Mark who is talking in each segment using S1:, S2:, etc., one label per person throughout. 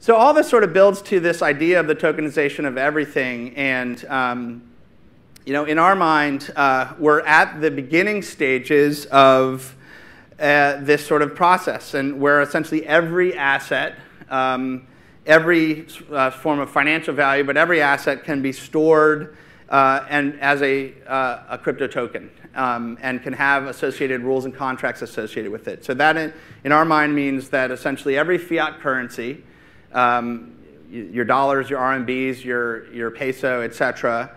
S1: So all this sort of builds to this idea of the tokenization of everything. And in our mind, we're at the beginning stages of this sort of process, and where essentially every asset, every form of financial value, but every asset can be stored and as a crypto token, and can have associated rules and contracts associated with it. So that, in our mind, means that essentially every fiat currency, your dollars, your RMBs, your peso, et cetera,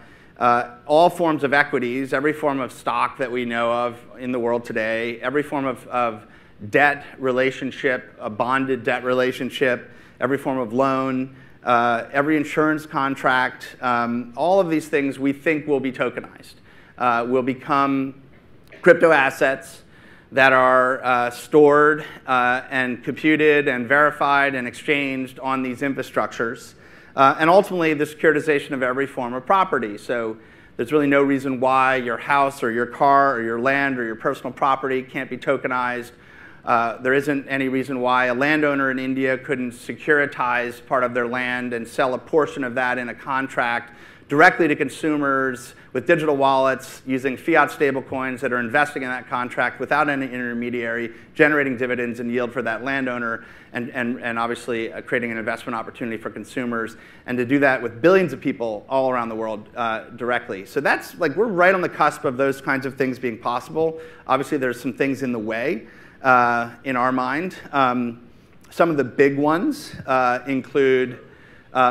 S1: all forms of equities, every form of stock that we know of in the world today, every form of debt relationship, a bonded debt relationship, every form of loan, every insurance contract, all of these things we think will be tokenized, will become crypto assets that are stored and computed and verified and exchanged on these infrastructures. And ultimately, the securitization of every form of property. So there's really no reason why your house or your car or your land or your personal property can't be tokenized. There isn't any reason why a landowner in India couldn't securitize part of their land and sell a portion of that in a contract directly to consumers with digital wallets using fiat stablecoins that are investing in that contract without any intermediary, generating dividends and yield for that landowner, and obviously creating an investment opportunity for consumers, and to do that with billions of people all around the world directly. So that's like, we're right on the cusp of those kinds of things being possible. Obviously, there's some things in the way in our mind. Some of the big ones include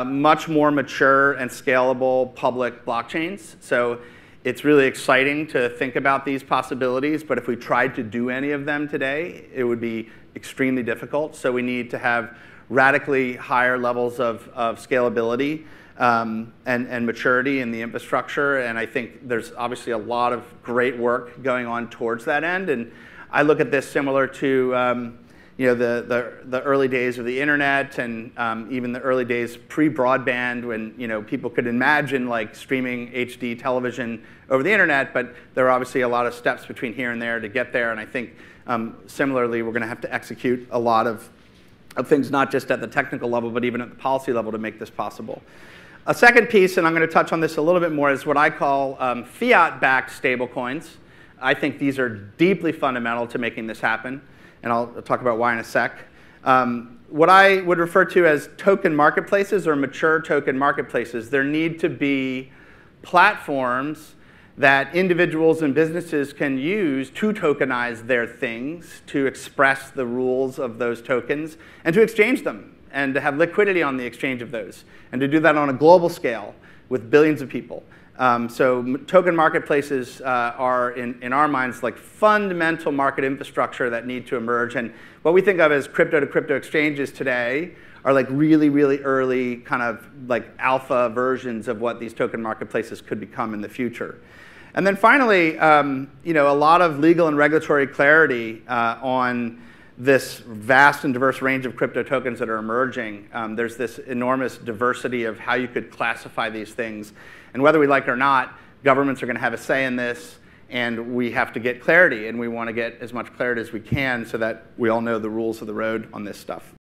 S1: much more mature and scalable public blockchains. So it's really exciting to think about these possibilities, but if we tried to do any of them today, it would be extremely difficult. So we need to have radically higher levels of scalability and maturity in the infrastructure. And I think there's obviously a lot of great work going on towards that end. And I look at this similar to the early days of the internet, and even the early days pre-broadband, when people could imagine like streaming HD television over the internet, but there are obviously a lot of steps between here and there to get there. And I think similarly, we're going to have to execute a lot of things, not just at the technical level, but even at the policy level, to make this possible. A second piece, and I'm going to touch on this a little bit more, is what I call fiat-backed stablecoins. I think these are deeply fundamental to making this happen, and I'll talk about why in a sec. What I would refer to as token marketplaces or mature token marketplaces, there need to be platforms that individuals and businesses can use to tokenize their things, to express the rules of those tokens, and to exchange them, and to have liquidity on the exchange of those, and to do that on a global scale with billions of people. So token marketplaces are, in our minds, like fundamental market infrastructure that need to emerge. And what we think of as crypto-to-crypto exchanges today are like really, really early kind of like alpha versions of what these token marketplaces could become in the future. And then finally, a lot of legal and regulatory clarity on this vast and diverse range of crypto tokens that are emerging. There's this enormous diversity of how you could classify these things. And whether we like it or not, governments are going to have a say in this, and we have to get clarity, and we want to get as much clarity as we can so that we all know the rules of the road on this stuff.